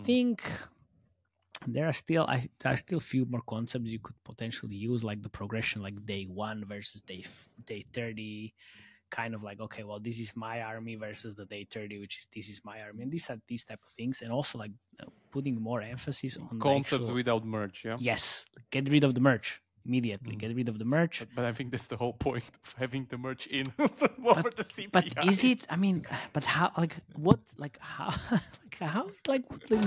think there are still few more concepts you could potentially use, like the progression, like day 1 versus day 30. Kind of like, okay, well, this is my army versus the day 30, which is this is my army, and these type of things, and also like putting more emphasis on concepts without merch. Yeah. Yes, get rid of the merch immediately. Get rid of the merch. But I think that's the whole point of having the merch in over the CPI. But is it? I mean, but how? Like what? Like how? Like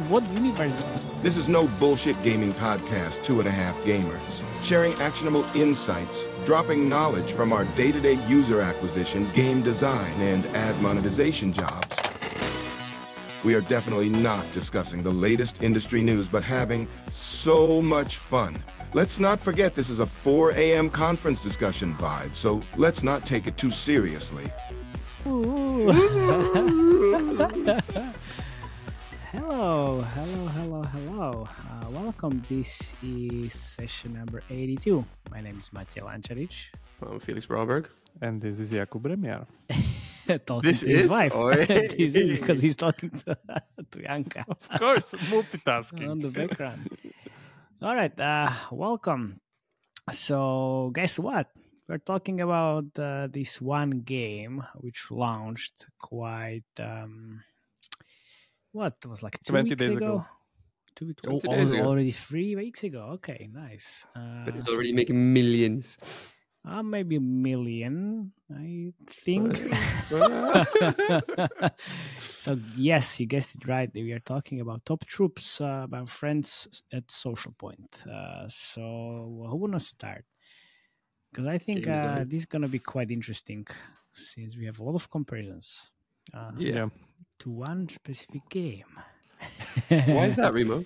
what universe? This is no bullshit gaming podcast. 2.5 gamers sharing actionable insights, dropping knowledge from our day-to-day user acquisition, game design, and ad monetization jobs. We are definitely not discussing the latest industry news, but having so much fun. Let's not forget this is a 4 a.m. conference discussion vibe, so let's not take it too seriously. Hello. Welcome. This is session number 82. My name is Matej Lančarič. I'm Felix Brauberg. And this is Jakub Remjar. This to his wife. This is because he's talking to Janka. Of course, multitasking. On the background. All right, welcome. So, guess what? We're talking about this one game which launched quite, what was like 2 weeks ago? 2 weeks ago. Already 3 weeks ago. Okay, nice. But it's already making millions. Maybe 1 million, I think. So, yes, you guessed it right. We are talking about Top Troops, about friends at Social Point. So, who want to start? Because I think this is going to be quite interesting since we have a lot of comparisons to one specific game. Why is that, Remo?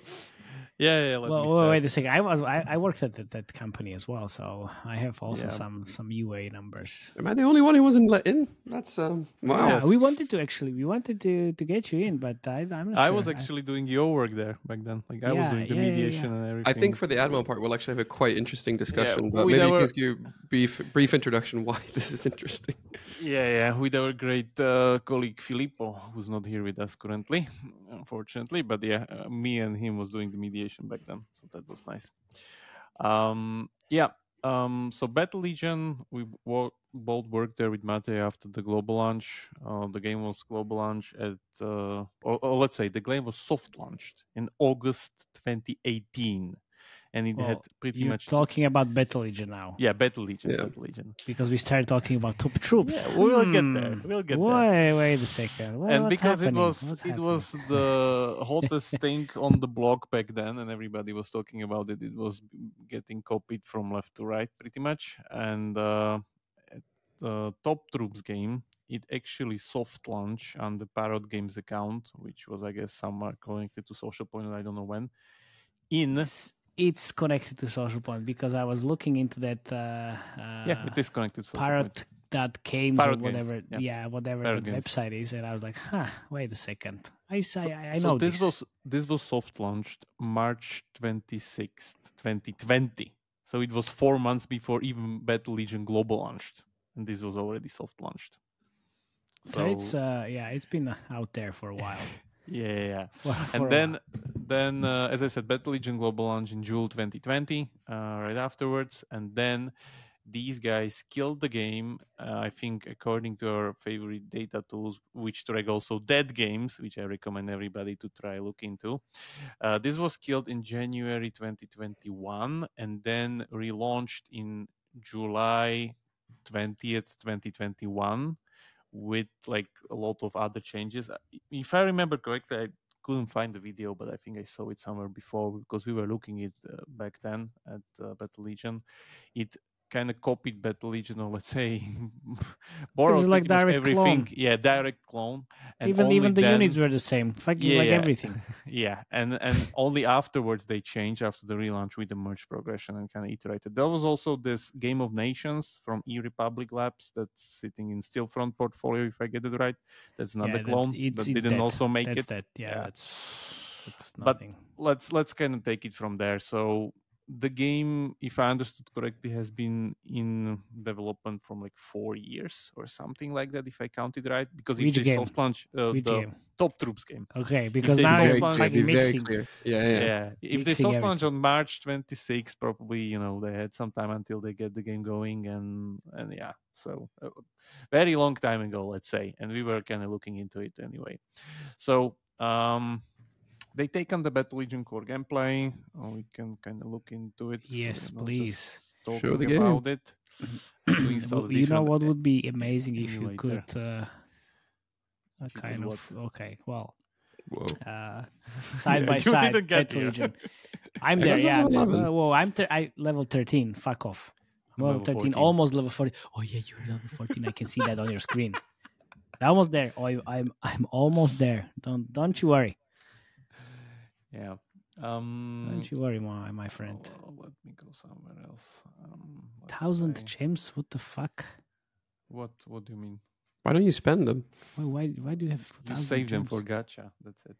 Yeah. Well, wait a second. I worked at that company as well, so I have also some UA numbers. Am I the only one who wasn't let in? That's wow. Yeah, we wanted to get you in, but I'm not sure. I was actually doing your work there back then. Like I was doing the mediation and everything. I think for the admin part, we'll actually have a quite interesting discussion. But maybe you can give a brief introduction why this is interesting. Yeah, with our great colleague Filippo, who's not here with us currently, unfortunately. But me and him was doing the mediation back then, so that was nice. So Battle Legion, we both worked there with Mate after the global launch. The game was global launch at, or let's say the game was soft launched in August 2018. And it had pretty much... You're talking about Battle Legion now. Yeah, Battle Legion. Because we started talking about Top Troops. Yeah, we'll get there. Wait a second. And because it was the hottest thing on the blog back then, and everybody was talking about it. It was getting copied from left to right, pretty much. And the Top Troops game, it actually soft launched on the Parrot Games account, which was, I guess, somewhere connected to Social Point, I don't know when. It's connected to Social Point because I was looking into that. It is connected to Social Point. Parrot.games or whatever. Whatever Parrot the Games. Website is, and I was like, wait a second. I know so this. This was soft launched March 26th, 2020. So it was 4 months before even Battle Legion Global launched, and this was already soft launched. So it's been out there for a while. Yeah. And then as I said, Battle Legion Global launch in June 2020, right afterwards. And then these guys killed the game, I think, according to our favorite data tools, which track also dead games, which I recommend everybody to try look into. This was killed in January 2021 and then relaunched in July 20th, 2021. With like a lot of other changes. If I remember correctly, I couldn't find the video, but I think I saw it somewhere before because we were looking at back then at Battle Legion. It kind of copied Battle Legion, or let's say borrowed like direct everything. Clone. Yeah, direct clone. And even the units were the same. Everything. Yeah, and only afterwards they changed after the relaunch with the merge progression and kind of iterated. There was also this Game of Nations from eRepublic Labs that's sitting in Stillfront portfolio, if I get it right. That's another clone that didn't dead. also make that's it. That's nothing. But let's kind of take it from there. So the game, if I understood correctly, has been in development from like 4 years or something like that, if I counted right. Because if they soft launch the Top Troops game. Okay, because now you're fucking mixing. Yeah. If they soft launch on March 26, probably, they had some time until they get the game going, and yeah. So very long time ago, let's say, and we were kind of looking into it anyway. So they take on the Battle Legion core gameplay. We can kind of look into it. Yes, please. Show the game about it. You know what would be amazing if you could okay, well, side by side Battle Legion. I'm there, yeah. I'm level 13. Fuck off. I'm level 13, 14. Almost level 40. Oh yeah, you're level 14. I can see that on your screen. Almost there. Oh, I'm almost there. Don't you worry. Yeah. Don't you worry, my friend. Let me go somewhere else. 1,000 gems? What the fuck? What do you mean? Why don't you spend them? Why do you have? You save them for gacha. That's it.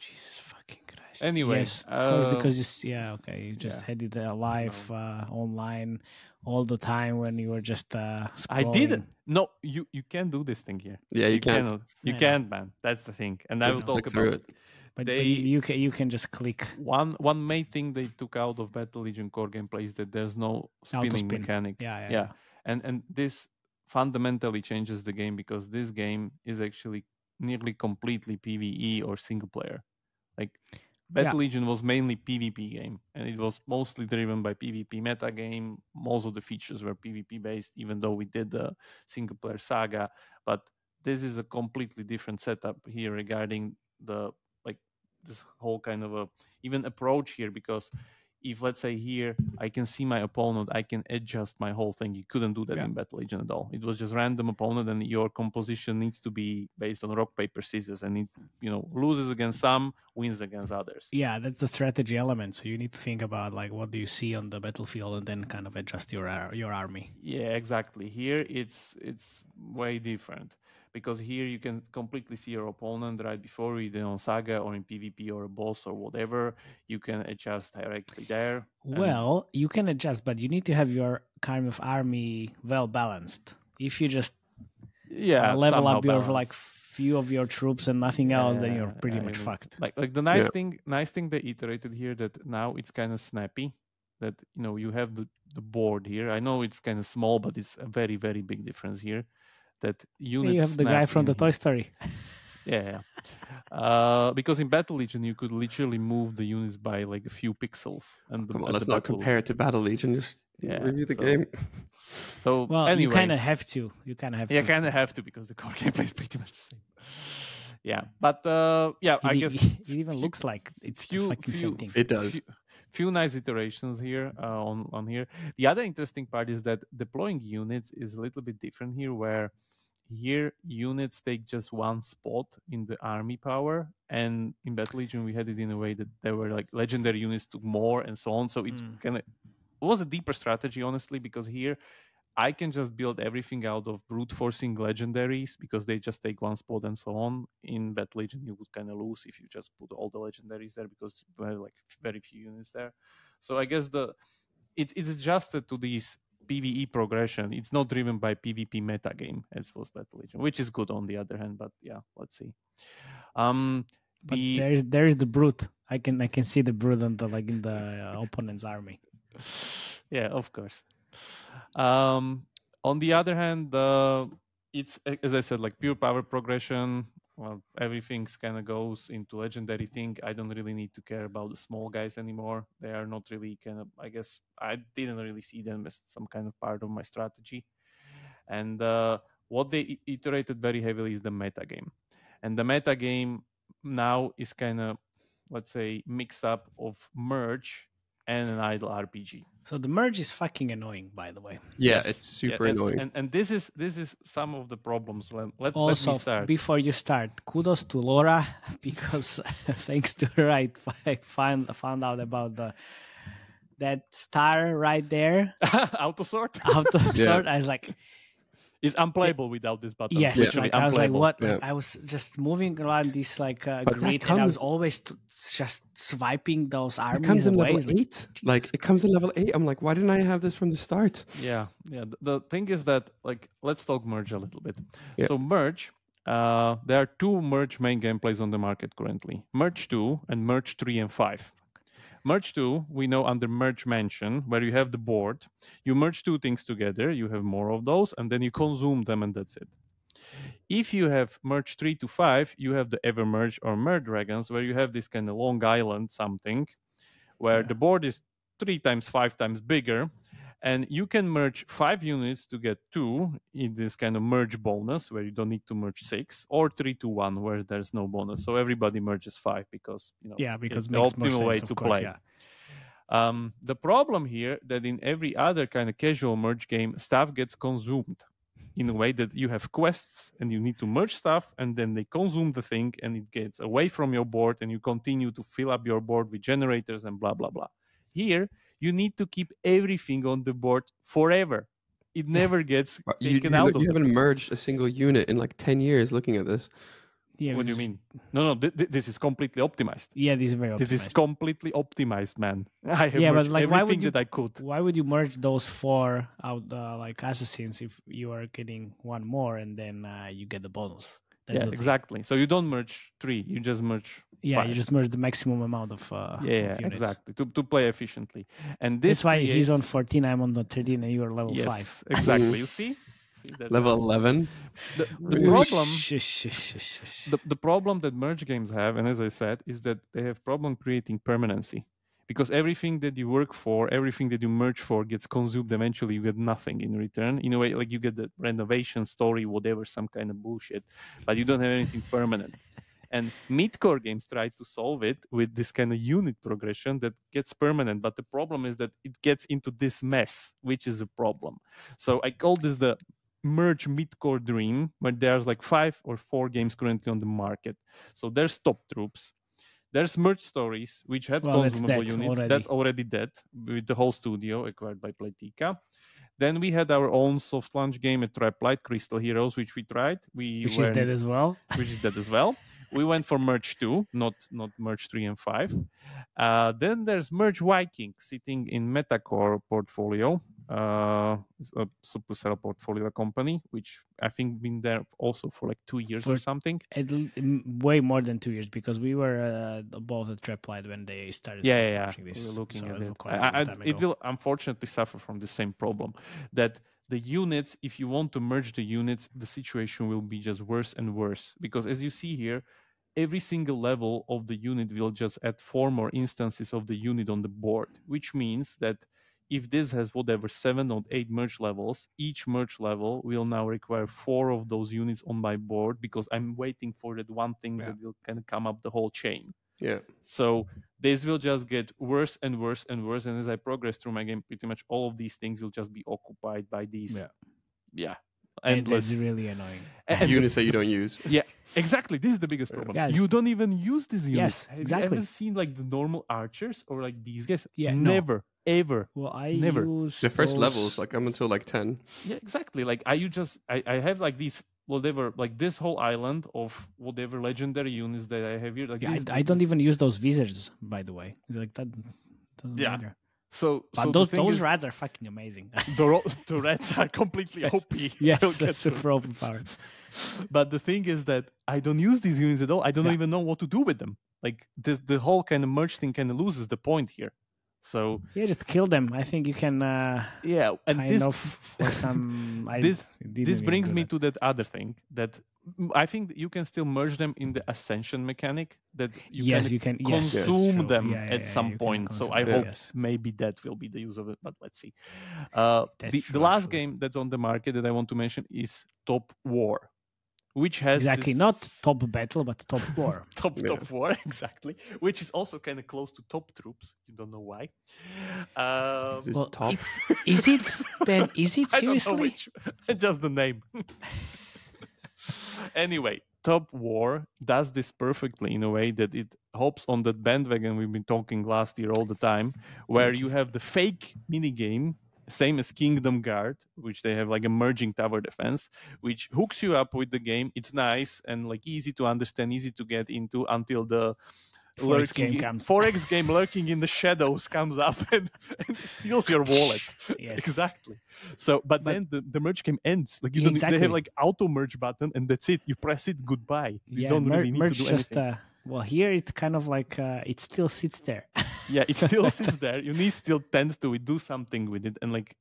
Jesus fucking Christ. Anyway, yes, of course, because you just had it live online all the time when you were just scrolling. I didn't. No, you can't do this thing here. Yeah, you can't. You can't, man. That's the thing, and I will talk about it. But you can just click. One main thing they took out of Battle Legion core gameplay is that there's no spinning mechanic. Yeah. And this fundamentally changes the game, because this game is actually nearly completely PvE or single player. Like Battle Legion was mainly PvP game, and it was mostly driven by PvP meta game. Most of the features were PvP based, even though we did the single player saga. But this is a completely different setup here regarding this whole kind of even approach here, because if, let's say, here I can see my opponent, I can adjust my whole thing. You couldn't do that in Battle Legion at all. It was just random opponent, and your composition needs to be based on rock, paper, scissors, and it loses against some, wins against others. Yeah, that's the strategy element. So you need to think about like what do you see on the battlefield, and then kind of adjust your army. Yeah, exactly. Here it's way different, because here you can completely see your opponent right before either on Saga or in PvP or a boss or whatever. You can adjust directly there. Well, you can adjust, but you need to have your kind of army well balanced. If you just level up your few of your troops and nothing else, then you're pretty much fucked. Like the nice thing they iterated here, that now it's kind of snappy. That you have the board here. I know it's kind of small, but it's a very, very big difference here. That units you have the guy from the Toy Story. Yeah. Because in Battle Legion you could literally move the units by like a few pixels. And come on, let's not compare it to Battle Legion. Just review the game. So anyway, you kind of have to. You kind of have to, because the core gameplay is pretty much the same. Yeah, but I guess it even looks like it's the fucking same thing. It does. Few nice iterations here on here. The other interesting part is that deploying units is a little bit different here, where here units take just one spot in the army power, and in Battle Legion we had it in a way that there were like legendary units took more and so on. So it was a deeper strategy, honestly, because here I can just build everything out of brute forcing legendaries, because they just take one spot and so on. In Battle Legion you would kind of lose if you just put all the legendaries there, because you have like very few units there. So I guess it's adjusted to these PvE progression. It's not driven by PvP meta game as was Battle Legion, which is good on the other hand. But yeah, let's see. But there's the brute. I can see the brute in the opponent's army. Yeah, of course. On the other hand, it's, as I said, like pure power progression. Well, everything kind of goes into legendary thing. I don't really need to care about the small guys anymore. They are not really kind of, I guess, I didn't really see them as some kind of part of my strategy. And what they iterated very heavily is the meta game. And the meta game now is kind of, let's say, mixed up of merge and an idle RPG. So the merge is fucking annoying, by the way. Yeah, yes. It's super annoying. And this is some of the problems. Let me start. Before you start, kudos to Laura, because thanks to her, I found out about that star right there. Autosort? Autosort. Yeah. I was like, It's unplayable without this button. Yes, like I was like, what? Yeah. Like I was just moving around this grid, and I was always just swiping those armies. It comes in away. level 8. Like it comes in level 8. I'm like, why didn't I have this from the start? Yeah. The thing is that, like, let's talk merge a little bit. Yeah. So merge, there are two merge main gameplays on the market currently: Merge 2 and Merge 3 and 5. Merge 2, we know under merge mention, where you have the board, you merge two things together, you have more of those, and then you consume them, and that's it. If you have merge 3 to 5, you have the ever merge or merge dragons, where you have this kind of Long Island something, where the board is 3 times 5 times bigger, and you can merge 5 units to get 2 in this kind of merge bonus, where you don't need to merge 6, or 3 to 1, where there's no bonus. So everybody merges 5 because, because it's the optimal way to play. The problem here that in every other kind of casual merge game, stuff gets consumed in a way that you have quests and you need to merge stuff, and then they consume the thing and it gets away from your board, and you continue to fill up your board with generators and blah, blah, blah. Here, you need to keep everything on the board forever. It never gets taken out of You haven't merged a single unit in like 10 years looking at this. Yeah, what do you mean? No, this is completely optimized. Yeah, this is very optimized. This is completely optimized, man. I have merged like, everything that I could. Why would you merge those 4 out like assassins if you are getting one more and then you get the bonus? That's exactly. So you don't merge 3, you just merge 5. You just merge the maximum amount of units. Exactly, to play efficiently. And this that's why he's on 14, I'm on 13, and you are level 5. Exactly. You see? Level 11. The problem, the problem that merge games have, and as I said, is that they have problem creating permanency, because everything that you work for, everything that you merge for, gets consumed. Eventually, you get nothing in return. In a way, like you get the renovation story, whatever, some kind of bullshit, but you don't have anything permanent. And midcore games try to solve it with this kind of unit progression that gets permanent. But the problem is that it gets into this mess, which is a problem. So I call this the merge midcore dream, where there's like 5 or 4 games currently on the market. So there's Top Troops, there's Merge Stories, which had consumable units. That's already dead with the whole studio acquired by Playtika. Then we had our own soft launch game at Triplight, Crystal Heroes, which we tried. Which is dead as well. We went for Merge 2, not Merge 3 and 5. Then there's Merge Viking sitting in Metacore portfolio, a Supercell portfolio company, which I think been there also for like 2 years or something. Way more than 2 years, because we were above the Triplight when they started launching this. We were looking at it. Quite a long time ago. It will unfortunately suffer from the same problem, that the units, if you want to merge the units, the situation will be just worse and worse, because as you see here, every single level of the unit will just add 4 more instances of the unit on the board, which means that if this has 7 or 8 merge levels, each merge level will now require 4 of those units on my board, because I'm waiting for that one thing that will kind of come up the whole chain. Yeah. So this will just get worse and worse and worse. And as I progress through my game, pretty much all of these things will just be occupied by these. Endless. It's really annoying. And units that you don't use. Yeah, exactly. This is the biggest problem. Yes. You don't even use these units. Yes, exactly. Have you ever seen like the normal archers or like these guys? Yeah, never, ever. Well, I never. use the first levels, like I'm until like 10. Yeah, exactly. Like I have like these like this whole island of whatever legendary units that I have here. Like I don't even use those wizards, by the way. It's like that doesn't matter. But those rats are fucking amazing. The rats are completely OP. Yes, that's super overpowered. But the thing is that I don't use these units at all. I don't even know what to do with them. Like the whole kind of merge thing kind of loses the point here. So just kill them. I think you can. And for some. This brings me to that other thing that I think you can still merge them in the ascension mechanic, that you can consume them at some point. So I hope maybe that will be the use of it, but let's see. The last game that's on the market that I want to mention is Top War, which has not Top Battle, but Top War. Top War, exactly. Which is also kind of close to Top Troops. You don't know why. Is it, Ben? Is it seriously? I don't know which. Just the name. Anyway, Top War does this perfectly in a way that it hops on that bandwagon we've been talking last year all the time, where you have the fake minigame same as Kingdom Guard, which they have like emerging tower defense, which hooks you up with the game. It's nice and like easy to understand, easy to get into until the Forex game lurking in the shadows comes up and steals your wallet. Yes. Exactly. So, but then the merge game ends. Like you don't. They have like auto merge button, and that's it. You press it. Goodbye. You don't really need to do anything. Well, here it's kind of like it still sits there. Yeah, it still sits there. You need still tend to do something with it, and like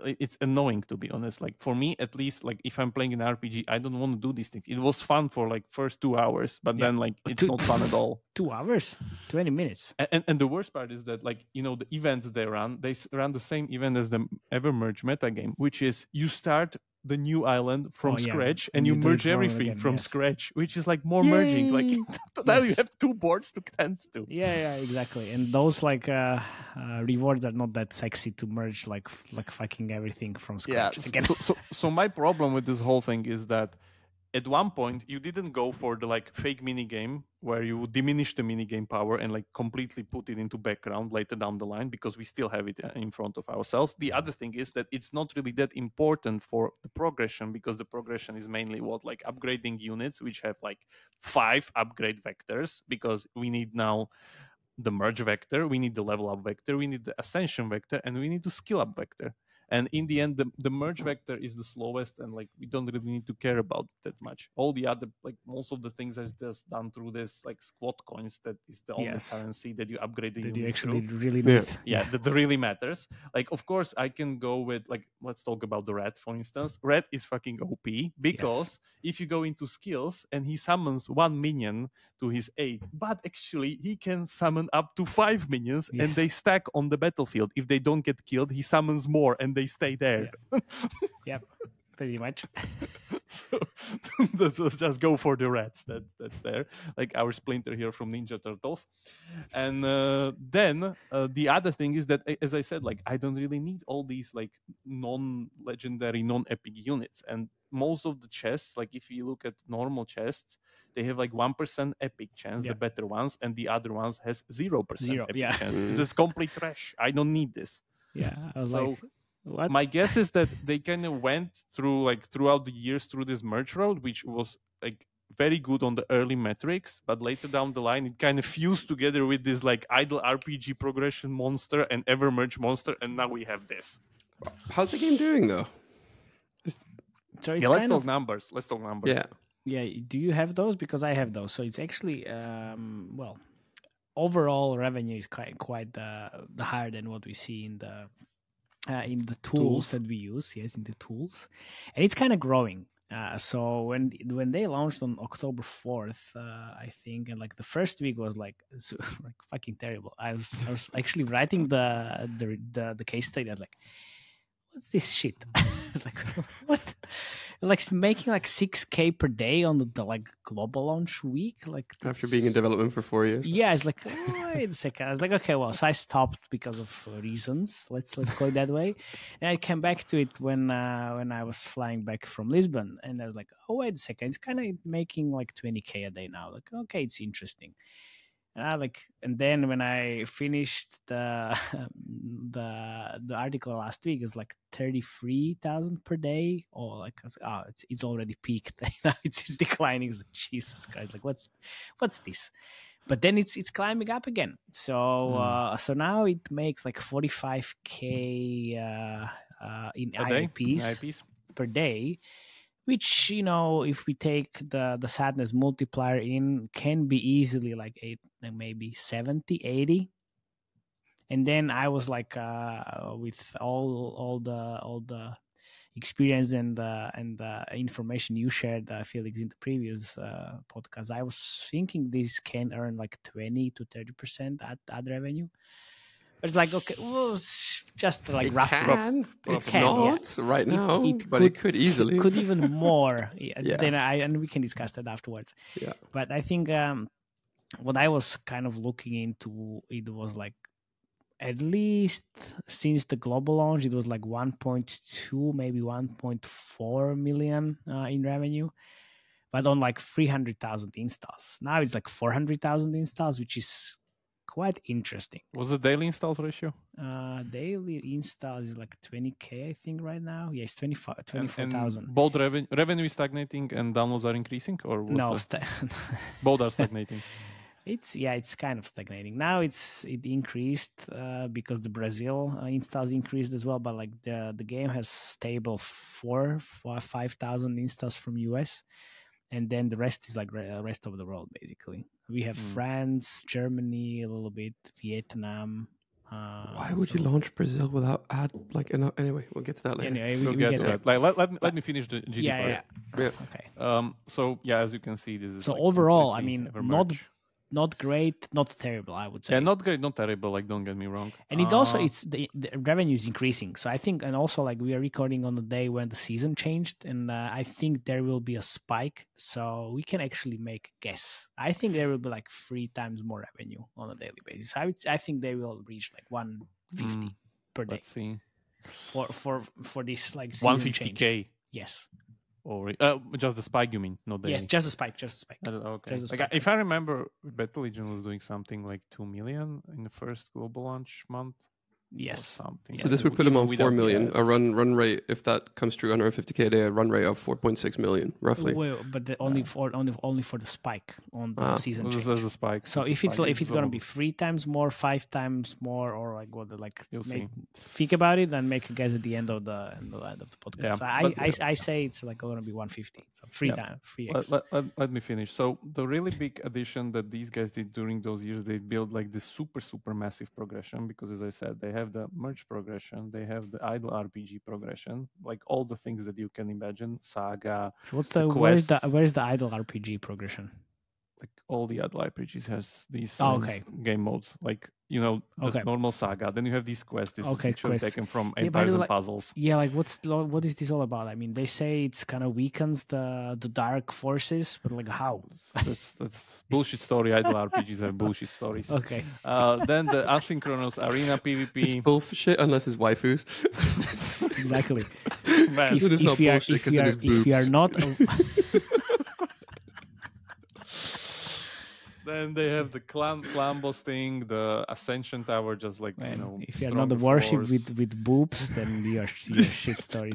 it's annoying, to be honest. Like for me, at least, like if I'm playing an RPG, I don't want to do these things. It was fun for like first 2 hours, but then like it's not fun at all. 2 hours, 20 minutes. And the worst part is that like the events they run the same event as the Evermerge metagame, which is you start the new island from scratch and you merge everything from scratch, which is like more merging. Like now you have 2 boards to tend to. Yeah, exactly. And those like rewards are not that sexy to merge like fucking everything from scratch. Yeah. So my problem with this whole thing is that at one point you didn't go for the like fake mini game where you would diminish the mini game power and like completely put it into background later down the line, because we still have it in front of ourselves. The other thing is that it's not really that important for the progression, because the progression is mainly like upgrading units, which have like 5 upgrade vectors, because we need now the merge vector, we need the level up vector, we need the ascension vector, and we need the skill up vector. And in the end, the merge vector is the slowest, and like we don't really need to care about it that much. All the other, like most of the things are just done through this like squat coins. That is the only currency that you upgrade the unit you actually through. Really need. Yeah, that really matters. Like, of course, I can go with like, let's talk about the rat, for instance. Rat is fucking OP because if you go into skills and he summons 1 minion to his aid, but actually he can summon up to 5 minions and they stack on the battlefield. If they don't get killed, he summons more and they stay there. Yep, pretty much. So let's just go for the rats. That's there, like our Splinter here from Ninja Turtles. And then the other thing is that, as I said, like I don't really need all these like non-legendary, non-epic units. And most of the chests, like if you look at normal chests, they have like 1% epic chance, the better ones, and the other ones has 0% epic chance. This is complete trash. I don't need this. Yeah, I was so like, what? My guess is that they kind of went through like throughout the years through this merge road, which was like very good on the early metrics, but later down the line it kind of fused together with this like idle RPG progression monster and ever merge monster, and now we have this. How's the game doing though? So let's talk numbers. Yeah, do you have those? Because I have those. So it's actually overall revenue is quite higher than what we see in the tools that we use. Yes, in the tools, and it's kind of growing. So when they launched on October 4th, I think, and like the first week was like fucking terrible. I was actually writing the case study. I was like, what's this shit? It's like, what? Like making like 6K per day on the like global launch week, like after being in development for 4 years. Yeah, it's like, wait a second. I was like, okay, well, so I stopped because of reasons. Let's call it that way. And I came back to it when I was flying back from Lisbon, and I was like, oh, wait a second, it's kind of making like 20K a day now. Like, okay, it's interesting. And then when I finished the article last week, it's like 33,000 per day, or like I was like, it's already peaked. it's declining. It's like, Jesus Christ, like what's this? But then it's climbing up again. So so now it makes like 45K in IAPs per day. Which, if we take the sadness multiplier in, can be easily like maybe 70, 80. And then I was like, with all the experience and the information you shared, Felix, in the previous podcast, I was thinking this can earn like 20 to 30% ad revenue. But it's like, okay, well, it's just like roughly. It's not right now, but it could easily. It could even more. Then and we can discuss that afterwards. Yeah. But I think what I was kind of looking into, it was like, at least since the global launch, it was like 1.2, maybe 1.4 million in revenue, but on like 300,000 installs. Now it's like 400,000 installs, which is quite interesting. What's the daily installs ratio? Daily installs is like 20K, I think, right now. Yeah, it's 24,000. And both revenue is stagnating and downloads are increasing, or both are stagnating. It's kind of stagnating now. It increased because the Brazil installs increased as well, but like the game has stable 5,000 installs from US, and then the rest is like rest of the world basically. We have France, Germany, a little bit, Vietnam. Why would you launch Brazil without anyway, we'll get to that later. Anyway, we'll get to that. Let me finish the GD part. Yeah. Okay. So yeah, as you can see, this is so overall, I mean, not great, not terrible, I would say. Yeah, not great, not terrible. Like, don't get me wrong. And it's also the revenue is increasing. So I think, and also like we are recording on the day when the season changed, and I think there will be a spike. So we can actually make a guess. I think there will be like 3 times more revenue on a daily basis. I think they will reach like 150 per day. Let's see. For this like season 150K. Change. Yes. Or just the spike, you mean? Not daily. Yes, just a spike. Okay. Like, if I remember, Battle Legion was doing something like 2 million in the first global launch month. Yes. Something. So this would put them on 4 million. A run rate, if that comes true, 150K a day, a run rate of 4.6 million, roughly. Well, but only for the spike on the season change. There's a spike. So if it's going to be 3 times more, 5 times more, or like what, like think about it and make a guess at the end of the podcast. Yeah, so I say it's like going to be 150. So 3x. Let me finish. So the really big addition that these guys did during those years, they built like this super massive progression, because as I said, they have the merge progression, they have the idle RPG progression, like all the things that you can imagine. Saga. So where's the idle RPG progression? Like all the idle RPGs has these game modes, like just normal Saga. Then you have these quests, which are taken from empires and puzzles. Yeah, like what is this all about? I mean, they say it's kind of weakens the dark forces, but like how? That's bullshit story. Idle RPGs are bullshit stories. Okay. Then the asynchronous arena PvP. It's bullshit unless it's waifus. Exactly. Man, if you are not. Then they have the clan boss thing, the Ascension Tower, just like, if you're not the warship with boobs, then you're shit story.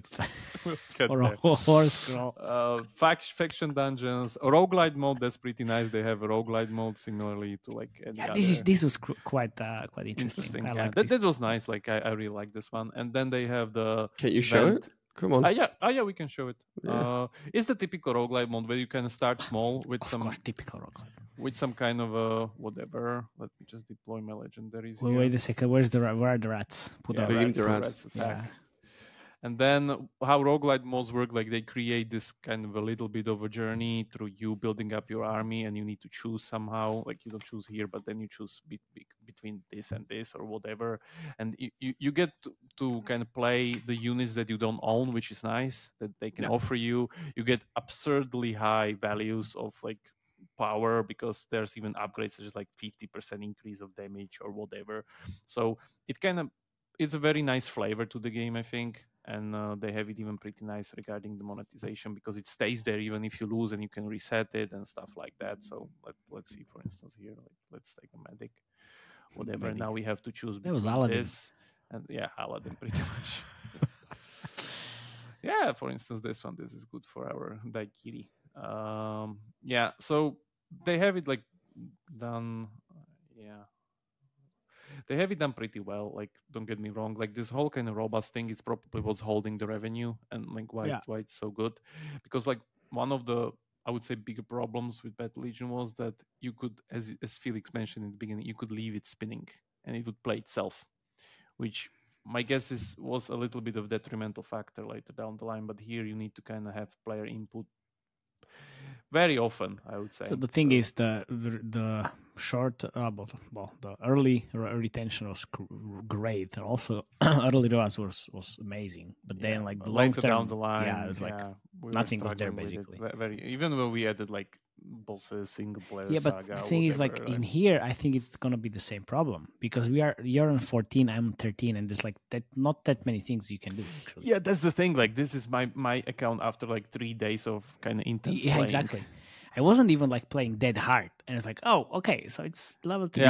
Or a horse crawl. Faction dungeons, a roguelite mode, that's pretty nice. They have a roguelite mode similarly to like this was quite interesting. Yeah, that was nice. Like I really like this one. And then they have the Can you show it? Come on. Yeah, we can show it. Yeah. It's the typical roguelite mode where you can start small with typical roguelite. With some kind of whatever. Let me just deploy my legendaries. Wait a second. Where are the rats? The rats. Yeah. And then how roguelite modes work, like they create this kind of a little bit of a journey through you building up your army, and you need to choose somehow. Like you don't choose here, but then you choose between this and this or whatever. And you get to kind of play the units that you don't own, which is nice, that they can offer you. You get absurdly high values of like power, because there's even upgrades such as like 50% increase of damage or whatever. So it's a very nice flavor to the game, I think. And they have it even pretty nice regarding the monetization, because it stays there even if you lose, and you can reset it and stuff like that. So let's see, for instance, here, like let's take a medic, whatever. Medic. Now we have to choose between this and Aladdin pretty much. Yeah, for instance, this is good for our Daikiri. So they have it like done. They have it done pretty well. Like, don't get me wrong. Like this whole kind of robust thing is probably what's holding the revenue, and like why it's so good. Because like one of the, I would say, bigger problems with Battle Legion was that you could, as Felix mentioned in the beginning, you could leave it spinning and it would play itself, which my guess was a little bit of detrimental factor later down the line. But here you need to kind of have player input very often, I would say. So the thing is, the short, the early retention was great, and also early ROAS was amazing. But then, like the long term, down the line, it was like nothing was there basically. Even when we added like bosses, single player. Yeah, but Saga, the thing is, like in here, I think it's gonna be the same problem, because you're on 14, I'm 13, and there's like not that many things you can do. Actually. Yeah, that's the thing. Like this is my account after like 3 days of kind of intense playing. Exactly. I wasn't even like playing dead hard, and it's like, oh, okay, so it's level 3.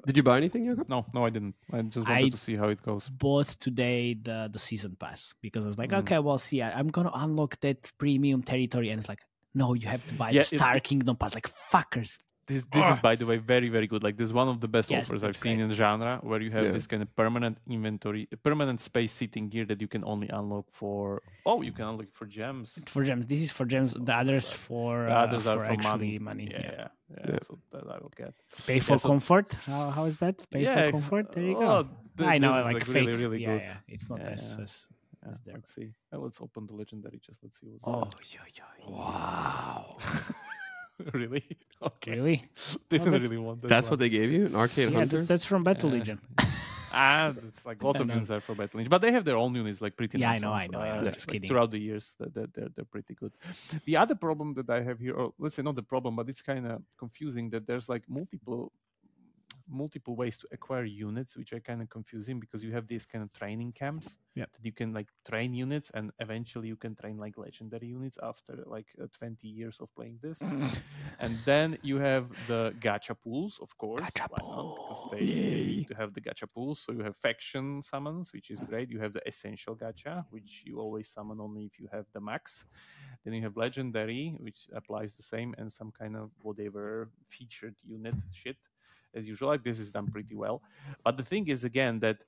Did you buy anything, Jakob? No, I didn't. I just wanted to see how it goes. Bought today the season pass because I was like, okay, well, see, I'm gonna unlock that premium territory, and it's like, no, you have to buy the Star Kingdom pass. Like, fuckers. This is, by the way, very, very good. Like, this is one of the best offers I've seen in the genre, where you have this kind of permanent inventory, permanent space sitting here that you can only unlock for. Oh, you can unlock it for gems. For gems. This is for gems. The others for are for actually money. Yeah. So that I will get. Pay for comfort. How is that? Pay for comfort. There you go. I know, like fake. Really, really good. Yeah. It's not as there. Let's see. Let's open the legendary. Just let's see. Wow. Really? Okay. Really? Didn't really want that. That's what they gave you? An arcade hunter? That's from Battle Legion. It's like a lot of units are for Battle Legion, but they have their own units, like pretty nice. I know. Just kidding. Throughout the years, they're pretty good. The other problem that I have here, or let's say not the problem, but it's kind of confusing that there's like multiple ways to acquire units, which are kind of confusing because you have these kind of training camps that you can like train units, and eventually you can train like legendary units after like 20 years of playing this. And then you have the gacha pools, of course. Because they need to have the gacha pools. So you have faction summons, which is great. You have the essential gacha, which you always summon only if you have the max. Then you have legendary, which applies the same, and some kind of whatever featured unit shit. As usual, like this is done pretty well. But the thing is, again, that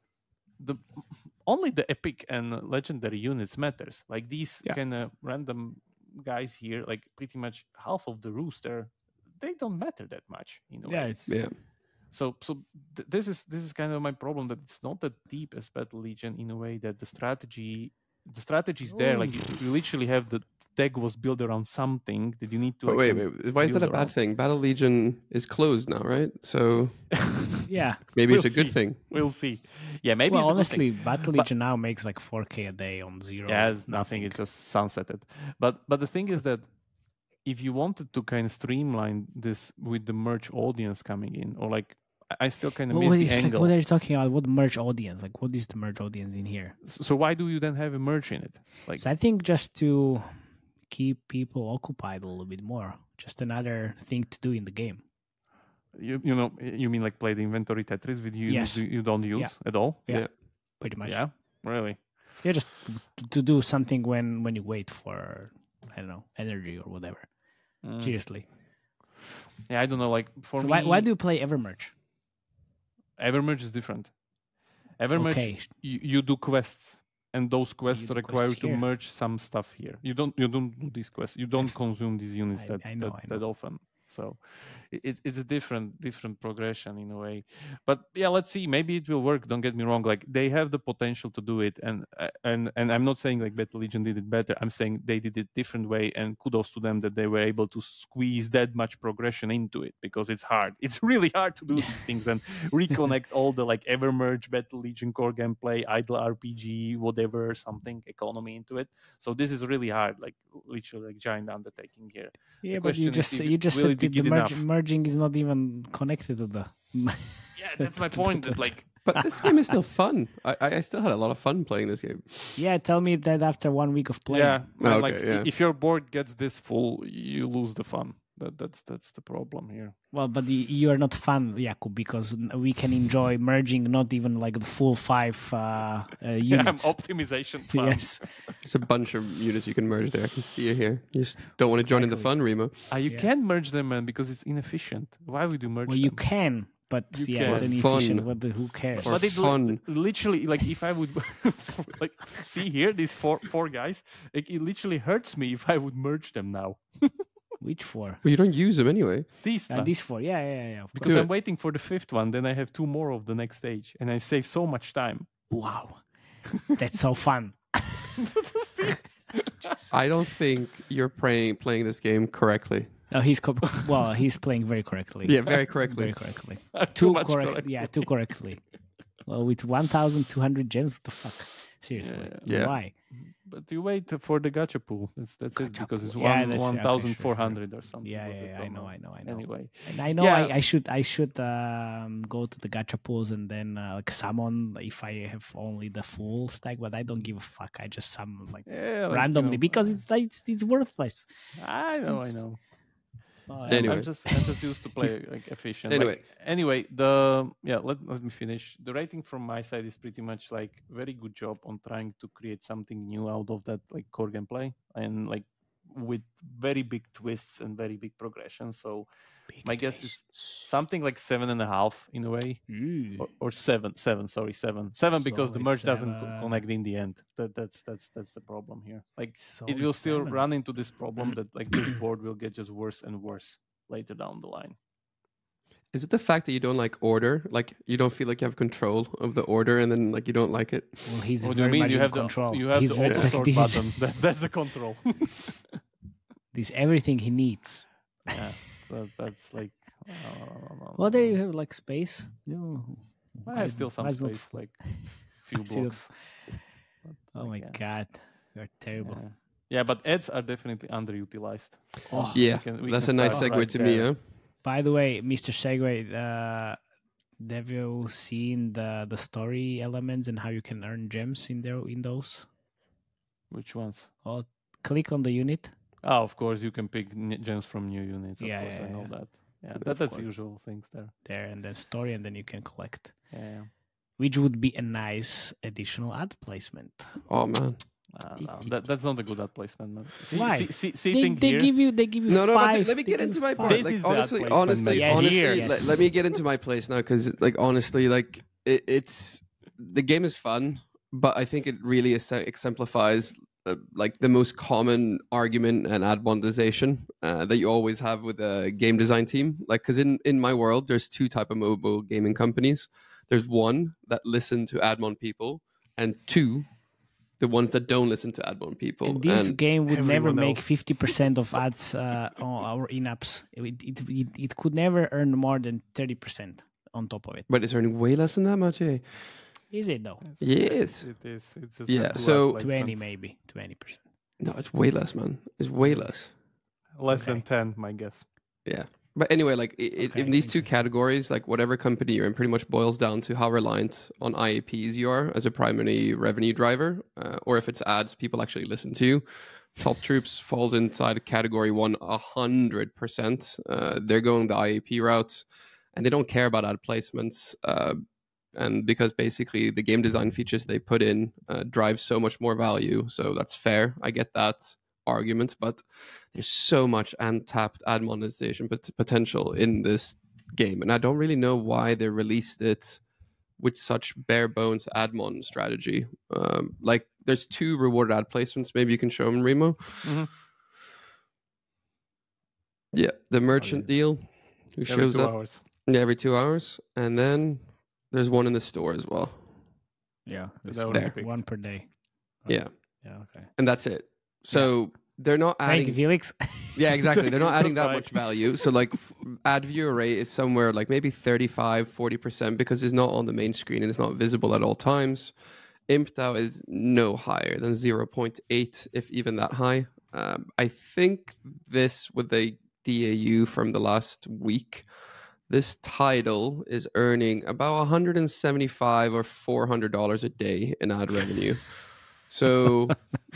only the epic and legendary units matters. Like these kind of random guys here, like pretty much half of the rooster, they don't matter that much in a way. So this is kind of my problem, that it's not that deep as Battle Legion in a way, that the strategy is there. Like you literally have the deck was built around something that you need to. But wait, why is that a bad thing? Battle Legion is closed now, right? So maybe it's a good thing. We'll see. Yeah, maybe. Well, honestly, Battle Legion now makes like 4K a day on zero. Yeah, it's nothing. It's just sunsetted. But the thing is that if you wanted to kind of streamline this with the merge audience coming in, or like I still kind of miss the angle. What are you talking about? What merge audience? Like, what is the merge audience in here? So why do you then have a merge in it? Like, so I think just to keep people occupied a little bit more. Just another thing to do in the game. You mean like play the inventory Tetris with units you don't use at all? Yeah, pretty much. Yeah, really. Yeah, just to do something when you wait for, I don't know, energy or whatever. Seriously. Yeah, I don't know. Like for me, why do you play Evermerge? Evermerge is different. Evermerge, you do quests, and those quests require you to merge some stuff here. You don't do these quests. You don't consume these units that often. So it's a different progression in a way. But yeah, let's see. Maybe it will work. Don't get me wrong. Like they have the potential to do it, and I'm not saying like Battle Legion did it better. I'm saying they did it different way, and kudos to them that they were able to squeeze that much progression into it, because it's hard. It's really hard to do these things and reconnect all the like Evermerge, Battle Legion core gameplay, idle RPG, whatever, something economy into it. So this is really hard. Like literally like giant undertaking here. Yeah, but you just said the merging is not even connected to the. Yeah, that's my point. That like, but this game is still fun. I still had a lot of fun playing this game. Yeah, tell me that after 1 week of playing. Yeah, if your board gets this full, you lose the fun. That's the problem here. Well, but you are not fun, Jakub, because we can enjoy merging not even like the full 5 units. Optimization fun. Yes. There's a bunch of units you can merge there. I can see it here. You just don't want to join in the fun, Remo. You can merge them, man, because it's inefficient. Why would you merge them? You can, but it's inefficient. Who cares? But it's fun. Literally, like if I would like see here these four guys, like, it literally hurts me if I would merge them now. Which 4? Well, you don't use them anyway. These 4, yeah. Because I'm waiting for the 5th one, then I have 2 more of the next stage, and I save so much time. Wow, that's so fun. I don't think you're playing this game correctly. No, he's playing very correctly. Yeah, very correctly. Very correctly. Too correctly. Yeah, too correctly. Well, with 1,200 gems, what the fuck? Seriously, why? But you wait for the gacha pool. That's it, because it's 1,400 or something. Yeah, I know. Anyway, and I know I should go to the gacha pools and then like summon if I have only the full stack, but I don't give a fuck. I just summon randomly because it's worthless. I know. Anyway. I'm just used to play like efficient. Anyway, let me finish. The rating from my side is pretty much like very good job on trying to create something new out of that like core gameplay, and like with very big twists and very big progression. So my guess is something like 7.5 in a way, or 7. Sorry, 7 because the merge doesn't connect in the end. That's the problem here. Like it will still run into this problem that like this board will get just worse and worse later down the line. Is it the fact that you don't like order? Like you don't feel like you have control of the order, and then like you don't like it? Well, he's what do you mean? You have control. You have the Autosort button. That's the control. This everything he needs. Yeah, that's like. Well, there you have like space. I have still some space, like few blocks. Oh my god, you're terrible. Yeah, but ads are definitely underutilized. Oh, yeah, that's a nice segue to me. Yeah. By the way, Mr. Segue, have you seen the story elements and how you can earn gems in those? Which ones? Oh, click on the unit. Oh, of course, you can pick gems from new units. Of course, I know that. Yeah, that's the usual things there. There, and then story, and then you can collect. Yeah. Which would be a nice additional ad placement. Oh man. No, that's not a good ad placement, man. Why? They give you no, 5. But let me get into my part. Like, honestly, let me get into my place now, because like honestly, like it's the game is fun, but I think it really exemplifies like the most common argument and admonetisation that you always have with a game design team. Like, because in my world, there's 2 type of mobile gaming companies. There's one that listen to admon people, and 2, the ones that don't listen to admon people. And this game would never make 50% of ads on our in-apps. It could never earn more than 30% on top of it. But it's earning way less than that, Matej. Is it though? Yes. It is. It's just so 20 maybe. 20%. No, it's way less, man. It's way less. Less than 10, my guess. Yeah. But anyway, like in these 2 categories, like whatever company you're in pretty much boils down to how reliant on IAPs you are as a primary revenue driver, or if it's ads people actually listen to. Top Troops falls inside category 1 100%. They're going the IAP route, and they don't care about ad placements. And because basically the game design features they put in drive so much more value. So that's fair. I get that argument, but there's so much untapped admonetisation potential in this game, and I don't really know why they released it with such bare bones admon strategy. Like there's 2 rewarded ad placements. Maybe you can show them, Remo. Mm-hmm. Yeah, the merchant deal who shows up every 2 hours, and then there's one in the store as well. Yeah, there. 1 per day. Yeah. Yeah. Okay. And that's it. So they're not adding. Thank you, Felix. Yeah, exactly. They're not adding that much value. So like ad viewer rate is somewhere like maybe 35-40% because it's not on the main screen and it's not visible at all times. ImpDAO is no higher than 0.8, if even that high. I think this with the DAU from the last week, this title is earning about $175 or $400 a day in ad revenue. So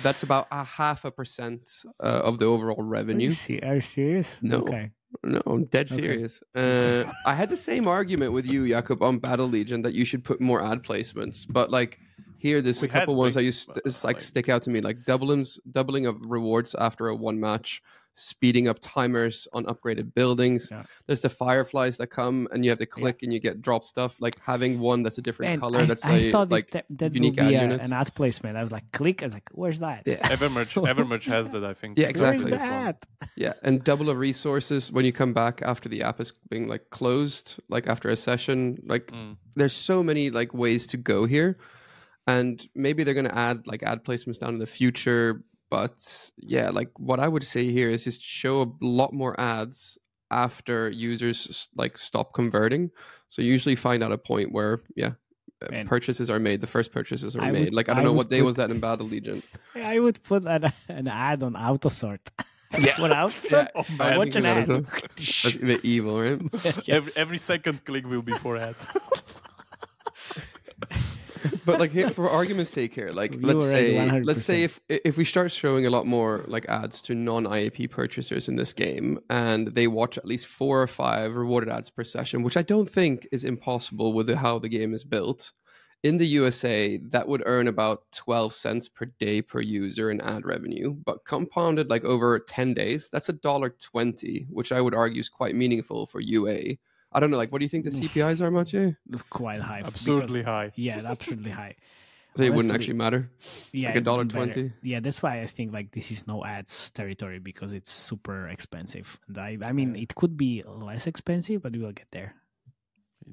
that's about 0.5% of the overall revenue. Are you serious? No. Okay. No, I'm dead serious. I had the same argument with you, Jakob, on Battle Legion that you should put more ad placements. But like here, there's a couple ones that stick out to me, like doubling of rewards after a 1 match, speeding up timers on upgraded buildings. Yeah. There's the fireflies that come and you have to click and you get drop stuff. Like having one that's a different color. I thought like that unique would be ad unit. an ad placement. I was like, click. I was like, where's that? Yeah. Evermerge has that, I think. Yeah, exactly. Where's the ad? Yeah, and double of resources when you come back after the app is being like closed, like after a session. Like there's so many like ways to go here, and maybe they're gonna add like ad placements down in the future. But yeah, like what I would say here is just show a lot more ads after users like stop converting. So you usually find out a point where purchases are made. The first purchases are made. Like I don't know what day was that in Battle Legion. I would put an ad on Autosort. Yeah, what Autosort? Yeah. Watch an ad. That's a bit evil, right? Yes. Every second click will be for ad. But like here, for argument's sake here, like let's say if we start showing a lot more like ads to non-IAP purchasers in this game, and they watch at least 4 or 5 rewarded ads per session, which I don't think is impossible with how the game is built. In the USA, that would earn about 12 cents per day per user in ad revenue, but compounded like over 10 days, that's $1.20, which I would argue is quite meaningful for UA. I don't know, like, what do you think the CPIs are, Maciej? Quite high. Absurdly high. Yeah, absolutely high. So it wouldn't actually matter? Yeah, like $1.20? Yeah, that's why I think like this is no ads territory, because it's super expensive. And I mean, it could be less expensive, but we will get there.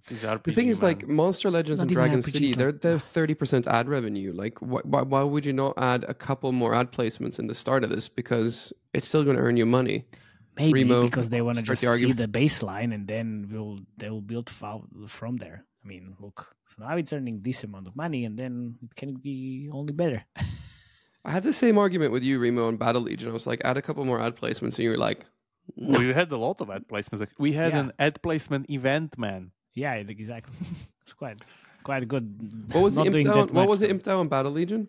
RPG, the thing is, like Monster Legends and Dragon City, they're 30% ad revenue. Like, why would you not add a couple more ad placements in the start of this? Because it's still going to earn you money. Maybe because they want to just see the baseline, and then they'll build from there. I mean, look, so now it's earning this amount of money, and then it can be only better. I had the same argument with you, Remo, on Battle Legion. I was like, add a couple more ad placements, and you were like, no. We had a lot of ad placements. We had an ad placement event, man. Yeah, exactly. It's quite good. What was it imped out on Battle Legion?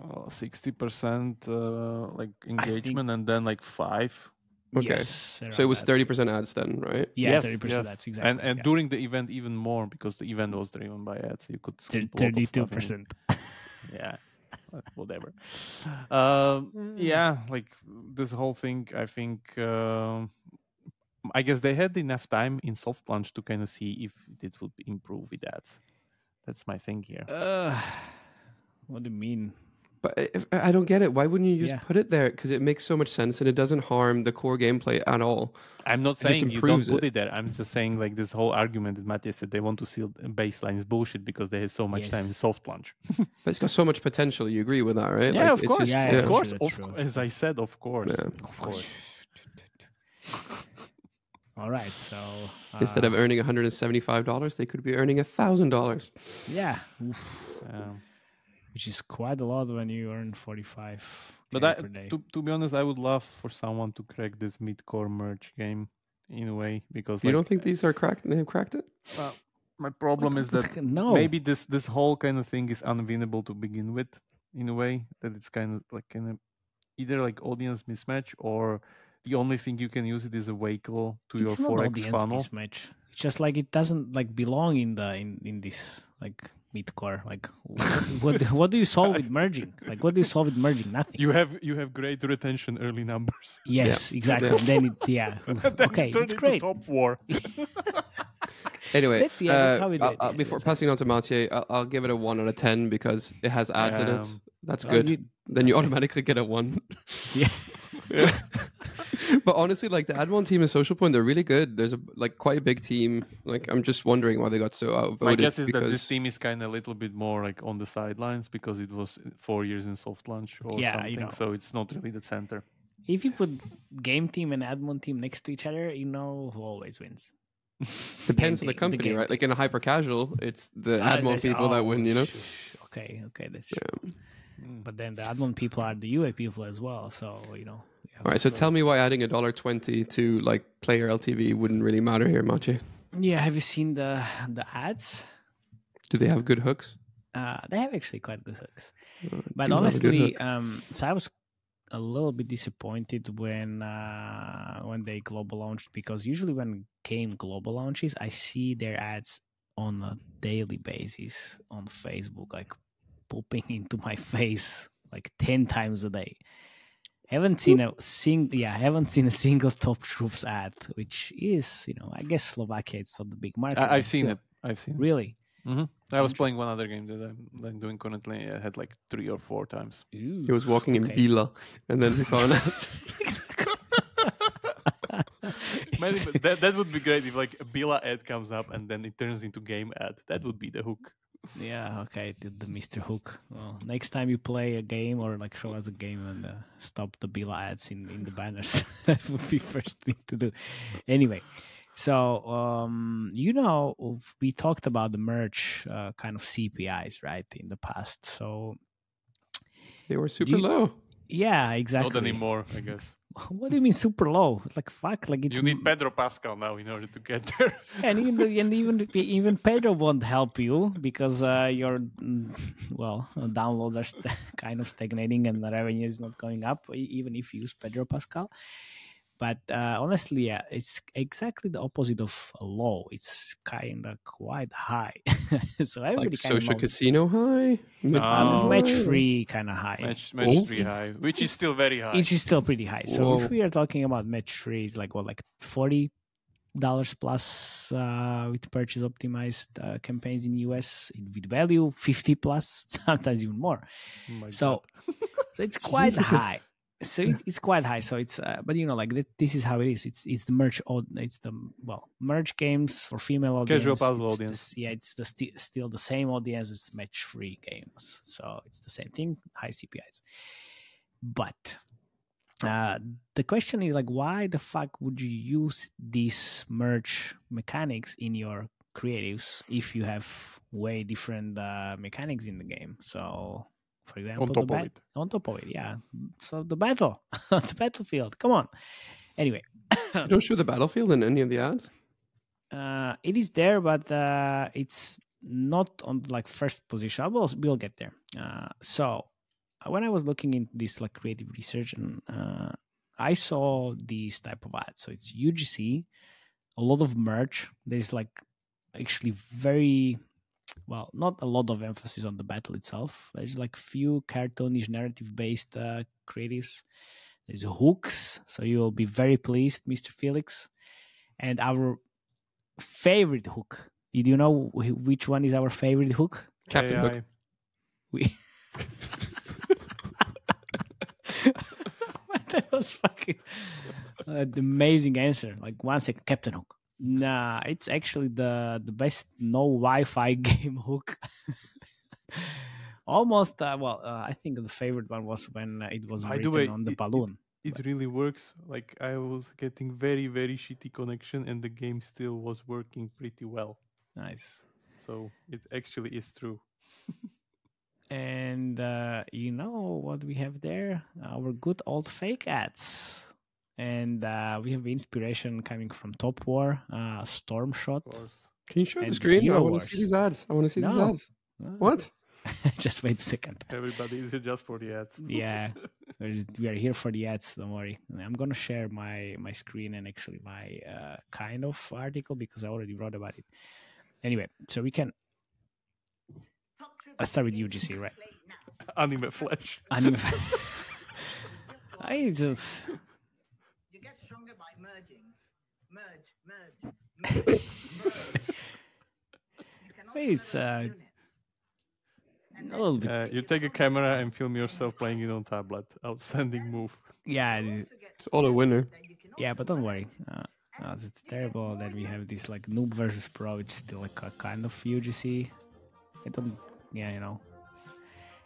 60% like engagement, and then like 5. Okay, yes, so it was 30% ads then, right? Yeah, 30% ads, exactly. And during the event even more, because the event was driven by ads. You could skip 32%. Yeah, whatever. Yeah, like this whole thing, I think. I guess they had enough time in soft launch to kind of see if it would improve with ads. That's my thing here. What do you mean? But I don't get it. Why wouldn't you just put it there? Because it makes so much sense, and it doesn't harm the core gameplay at all. I'm not saying you don't put it there. I'm just saying like this whole argument that Matthias said they want to see baseline is bullshit because they had so much time in soft launch. But it's got so much potential. You agree with that, right? Yeah, like, of course. Of course. As I said, of course. Yeah. Of course. All right, so instead of earning $175, they could be earning $1,000. Yeah, which is quite a lot when you earn 45 per day. To be honest, I would love for someone to crack this midcore merge game in a way, because you don't think these are cracked? They have cracked it. My problem is that maybe this whole kind of thing is unwinnable to begin with, in a way that it's kind of either like audience mismatch, or the only thing you can use it is a vehicle to your 4x funnel. Mismatch. It's just like it doesn't like belong in this like midcore. Like what do you solve with merging? Like what do you solve with merging? Nothing. You have great retention early numbers. Yes, exactly. Yeah. And then okay, it's great. Top 4. Anyway, that's how we do it. Before passing on to Maciej, I'll give it a 1 out of 10 because it has ads in it. That's good. Then you automatically get a 1. Yeah. But honestly, like the Admon team and Social Point, they're really good. There's quite a big team. Like I'm just wondering why they got so outvoted. My guess is that this team is kind of a little bit more like on the sidelines because it was 4 years in soft launch or something. So it's not really the center. If you put game team and Admon team next to each other, you know who always wins. Depends on the company, right? Like in a hyper casual, it's the Admon people that win, you know? Okay, that's true. But then the Admon people are the UA people as well, so you know. All right, so tell me why adding $1.20 to like player LTV wouldn't really matter here, Maciej. Yeah, have you seen the ads? Do they have good hooks? They have actually quite good hooks. But honestly, so I was a little bit disappointed when they global launched, because usually when game global launches, I see their ads on a daily basis on Facebook, like popping into my face like 10 times a day. Haven't seen a single Top Troops ad, which is, I guess Slovakia, it's not the big market. I've seen it. Really? Mm-hmm. I was playing one other game that I'm doing currently. I had like 3 or 4 times. Ooh, he was walking in Bila, and then he saw an ad. That would be great if like a Bila ad comes up and then it turns into game ad. That would be the hook. Yeah, okay, the Mr. Hook. Well, next time you play a game or like show us a game and stop the Bila ads in the banners. That would be first thing to do. Anyway, so we talked about the merch kind of CPIs, right, in the past. So they were super low. Yeah, exactly. Not anymore, I guess. What do you mean super low? Like fuck, like it's you need Pedro Pascal now in order to get there. and even Pedro won't help you because your downloads are kind of stagnating and the revenue is not going up even if you use Pedro Pascal. But honestly, yeah, it's exactly the opposite of low. It's kind of quite high. So everybody like kind of social casino high, match free kind of high. Match free high, which is still very high. Which is still pretty high. So if we are talking about match free, it's like like $40 plus with purchase optimized campaigns in US with value 50 plus, sometimes even more. So it's quite high. So it's quite high. So it's but like this is how it is. It's the merge. It's the merge games for female audience. Casual puzzle audience. It's still the same audience as match free games. So it's the same thing. High CPIs. But the question is like, why the fuck would you use these merge mechanics in your creatives if you have way different mechanics in the game? So. For example, on top of it, yeah. So the battlefield. Come on. Anyway, you don't show the battlefield in any of the ads. It is there, but it's not on like first position. We'll get there. So when I was looking into this like creative research, and I saw these type of ads. So it's UGC, a lot of merch. There's like actually very. Well, not a lot of emphasis on the battle itself. There's like few cartoonish narrative-based creatives. There's hooks, so you will be very pleased, Mr. Felix. And our favorite hook. Do you know which one is our favorite hook? Captain Hook. That was fucking amazing answer. Like 1 second, Captain Hook. Nah, it's actually the best no Wi-Fi game hook. Almost, I think the favorite one was when it was written on the balloon. It really works. Like I was getting very, very shitty connection and the game still was working pretty well. Nice. So it actually is true. And you know what we have there? Our good old fake ads. And we have inspiration coming from Top War, Storm Shot. Can you show the screen? I want to see these ads. These ads. What? Just wait a second. Everybody is here just for the ads. Yeah, we are here for the ads. Don't worry. I'm gonna share my screen and actually my kind of article because I already wrote about it. Anyway, so we can. Let's start with UGC, right? Anime Fletch. Anime. I just. By merging. Merge. It's a little bit. You take a camera and film yourself playing it on tablet. Outstanding move. Yeah, it's all a winner. Yeah, but don't worry. It's terrible that we have this like noob versus pro, which is still like a kind of UGC.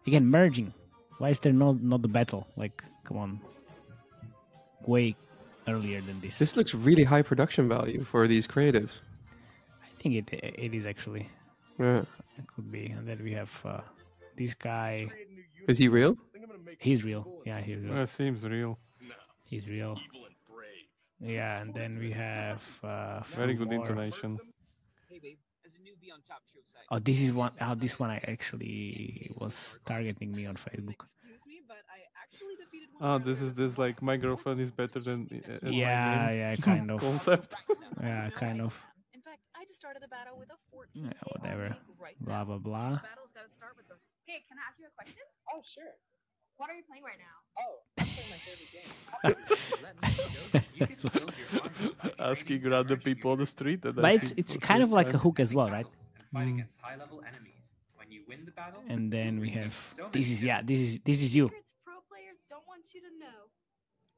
Again, merging. Why is there not the battle? Like, come on. Way earlier than this. This looks really high production value for these creatives. I think it is actually. Yeah. It could be. And then we have this guy. Is he real? He's real. Yeah, he's real. It seems real. He's real. Yeah, and then we have very good intonation. Oh, this is one. Oh, this one I actually was targeting me on Facebook. Oh, this like my girlfriend is better than kind of concept. Yeah, kind of. In fact, I just started a battle with a 14. Yeah, whatever. Blah blah blah. Hey, can I ask you a question? Oh, sure. What are you playing right now? Oh, I'm playing my favorite game. Asking random people on the street. And but it's kind of like a hook as well, right? Fight against high-level enemies. When you win the battle, and then we have this is you. Pro players don't want you to know.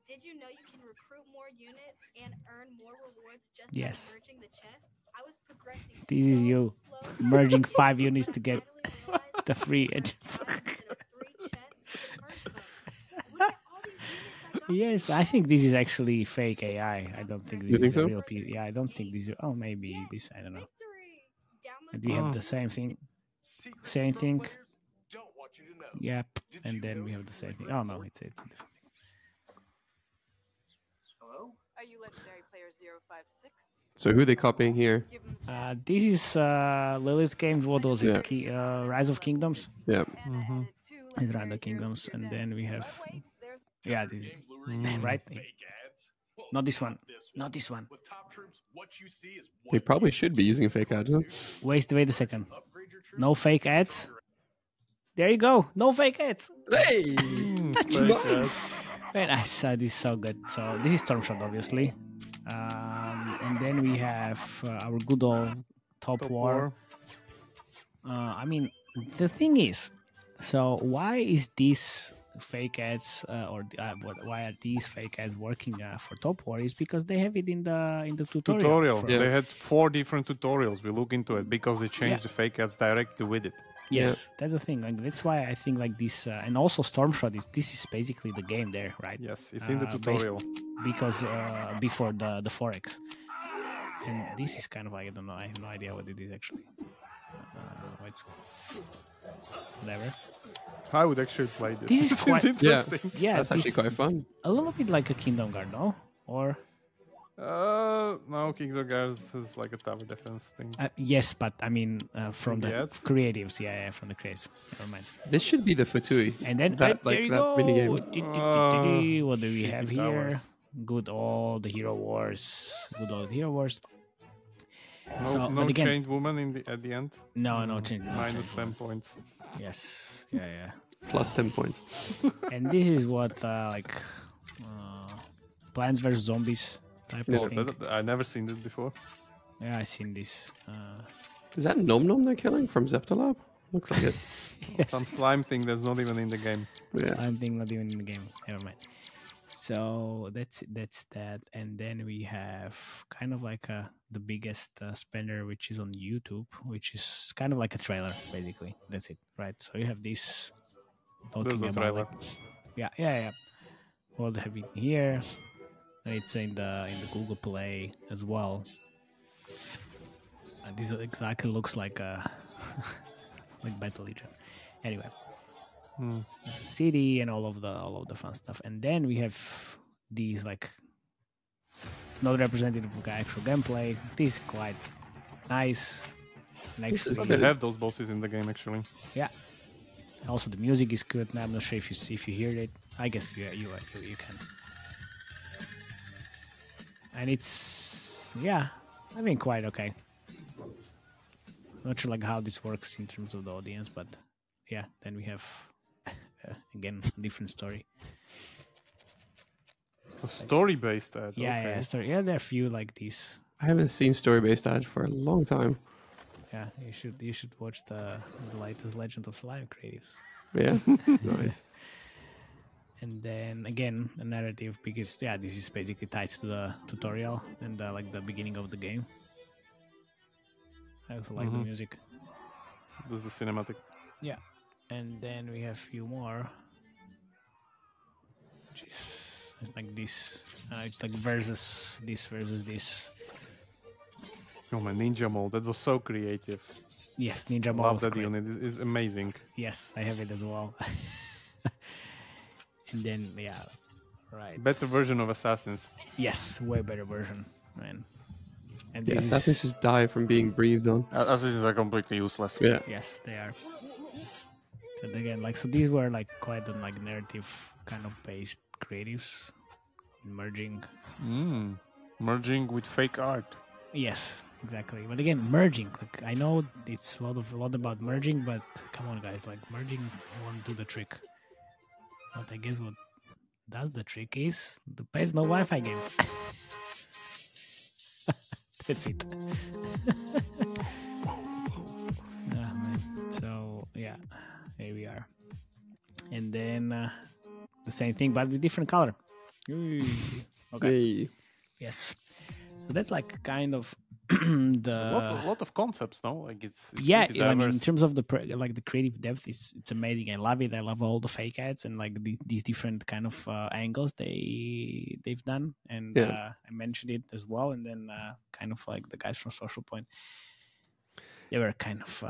Did you know you can recruit more units and earn more rewards just by merging the chests? I was progressing. This is you merging 5 units to get the free edges. Yes, I think this is actually fake AI. I don't think this is a real piece. Yeah, I don't think this is. Oh, maybe this. I don't know. And we have the same thing. Same thing. Yep. And then we have the same thing. Oh no, it's a different thing. Hello? Are you legendary player 056? So who are they copying here? This is Lilith Games. What was it? Rise of Kingdoms. Yeah. It's Rise of Kingdoms, and then we have this right. Not this one. Not this one. They probably should be using fake ads. Huh? Wait a second. No fake ads. There you go. No fake ads. Hey! Very nice. This is so good. So this is Stormshot, obviously. And then we have our good old Top War. I mean, the thing is, so why is this fake ads why are these fake ads working for Top War? Is because they have it in the tutorial. They had 4 different tutorials. We look into it because they changed the fake ads directly with it. Yes, that's the thing. Like that's why I think like this, and also Stormshot this is basically the game there, right? Yes, it's in the tutorial because before the Forex, and this is kind of like I don't know. I have no idea what it is actually. It's whatever. I would actually play this. This is quite interesting. Yeah, that's actually quite fun. A little bit like a Kingdom Guard, no? Or no, Kingdom Guards is like a tower defense thing. yes, but I mean from the ads? creatives, from the creatives. Never mind. This should be the Futui. And then that, there you go. Minigame. What do we have here? Towers. Good old Hero Wars. Good old Hero Wars. No again, chained woman at the end. No change. Minus 10 points. Yes. Yeah. Plus 10 points. And this is what Plants vs Zombies type of thing. I never seen this before. Yeah, I seen this. Is that Nom Nom they're killing from Zeptolab? Looks like it. Yes. Some slime thing that's not even in the game. Yeah. Slime thing not even in the game. Never mind. So that's that, and then we have kind of like the biggest spender, which is on YouTube, which is kind of like a trailer, basically. That's it, right? So you have this talking about trailer. Yeah. What have it here? It's in the Google Play as well. And this exactly looks like like Battle Legion. Anyway. City and all of the fun stuff, and then we have these like not representative of actual gameplay. This is quite nice. And actually, They have those bosses in the game actually. Yeah. Also, the music is good. Now, I'm not sure if you hear it. I guess you can. And it's I mean quite okay. Not sure like how this works in terms of the audience, but yeah. Then we have. Again, different story. A story-based ad. Yeah, story. Yeah, there are a few like these. I haven't seen story-based ads for a long time. Yeah, you should watch the latest Legend of Slime creatives. Yeah, nice. And then again, a narrative because this is basically tied to the tutorial and like the beginning of the game. I also like the music. This is the cinematic. Yeah. And then we have a few more. It's like this. It's like versus this. Oh my Ninja Mole, that was so creative. Yes, Ninja Mole. Love that unit. It's amazing. Yes, I have it as well. And then right. Better version of Assassins. Yes, way better version, man. And the Assassins just die from being breathed on. Assassins are completely useless. Yeah. Yes, they are. And again, so these were like quite like narrative kind of based creatives, merging with fake art. Yes, exactly. But again, merging. Like I know it's a lot about merging, but come on, guys, like merging won't do the trick. But I guess what does the trick is the best no Wi-Fi games. That's it. So yeah. Here we are. And then the same thing, but with different color. Okay. Hey. Yes. So that's like kind of a lot of concepts, no? Like it's I mean, in terms of the creative depth, it's amazing. I love it. I love all the fake ads and like these different kind of angles they've done. And I mentioned it as well. And then kind of like the guys from Social Point. they were kind of.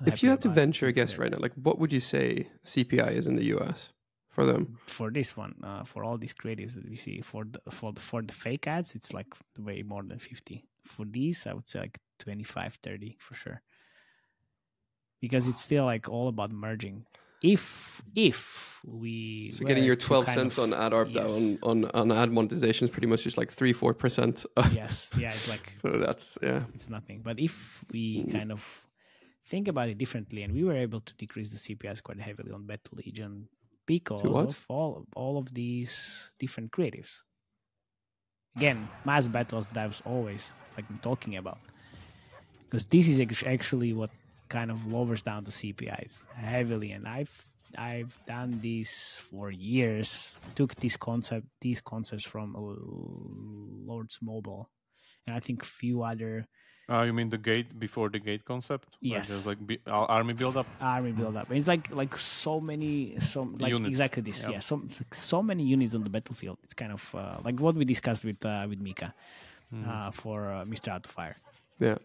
If you had to venture a guess right now, like what would you say CPI is in the US for them? For this one, for all these creatives that we see, for the fake ads, it's like way more than 50. For these, I would say like 25, 30 for sure. Because it's still like all about merging. If we getting your 12 cents on ad ARPDAU on ad monetization is pretty much just like 3-4%. Yes, yeah, it's like so that's it's nothing. But if we kind of think about it differently, and we were able to decrease the CPIs quite heavily on Battle Legion because of all of these different creatives. Again, mass battles that I was always like talking about, because this is actually what kind of lowers down the CPIs heavily, and I've done this for years. Took these concepts from Lord's Mobile, and I think few other. You mean the gate before the gate concept? Yes. There's like army build up. Army build up. It's like so many units. Exactly this. Yep. Yeah. So many units on the battlefield. It's kind of like what we discussed with Mika for Mr. Outfire. Yeah.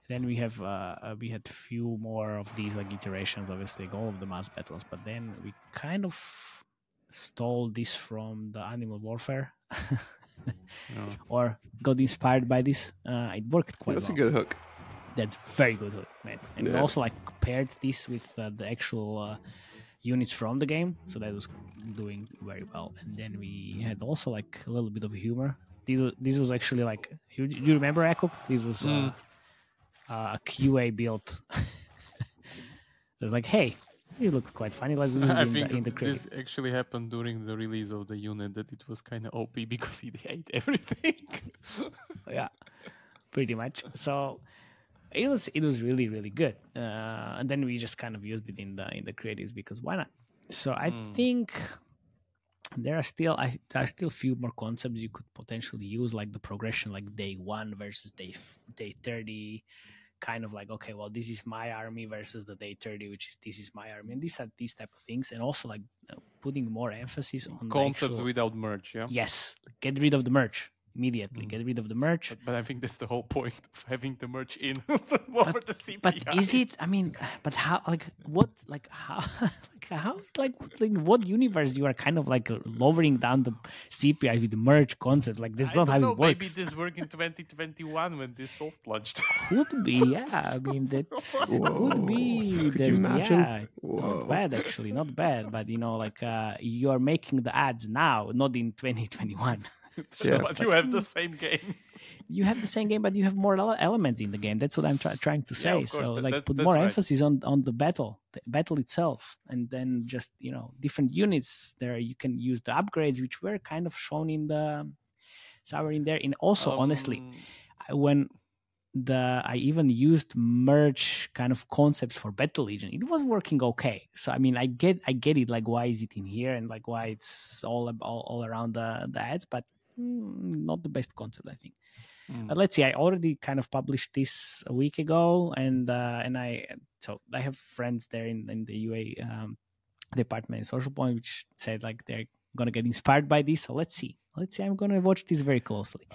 Then we had few more of these like iterations, obviously, like all of the mass battles. But then we kind of stole this from the Animal Warfare, or got inspired by this. It worked quite well. That's a good hook. That's very good hook, man. And we also like paired this with the actual units from the game, so that was doing very well. And then we had also like a little bit of humor. This was actually like, you remember Jakob? This was a QA build. It's like, hey, it looks quite funny. Let's use it in the this actually happened during the release of the unit, that it was kind of OP because it ate everything. Yeah, pretty much. So it was really, really good. And then we just kind of used it in the creatives because why not? So I think there are still a few more concepts you could potentially use, like the progression, like day 1 versus day 30, kind of like, okay, well, this is my army versus the day 30, which is this is my army, and these type of things, and also like putting more emphasis on concepts without merge. Yeah. Yes, get rid of the merge immediately. Get rid of the merge. But I think that's the whole point of having the merge in over the CPI. But is it? I mean, but how? Like what? Like how? Like what universe you are kind of like lowering down the CPI with the merge concept? Like this is not how it works. Maybe this worked in 2021 when this soft launched. Could be, yeah. I mean that could be. Could you imagine? Yeah, not bad actually, not bad. But you know, like you are making the ads now, not in 2021. But you have the same game. You have the same game, but you have more elements in the game. That's what I'm trying to say. So, like, put more emphasis on the battle itself, and then just different units there. You can use the upgrades, which were kind of shown in the somewhere in there. And also, honestly, when I even used merge kind of concepts for Battle Legion, it was working okay. So I mean, I get it. Like, why is it in here, and like why it's all around the ads, but not the best concept, I think. But let's see. I already kind of published this a week ago, and I have friends there in the UA department in Social Point, which said like they're gonna get inspired by this. So let's see. I'm gonna watch this very closely.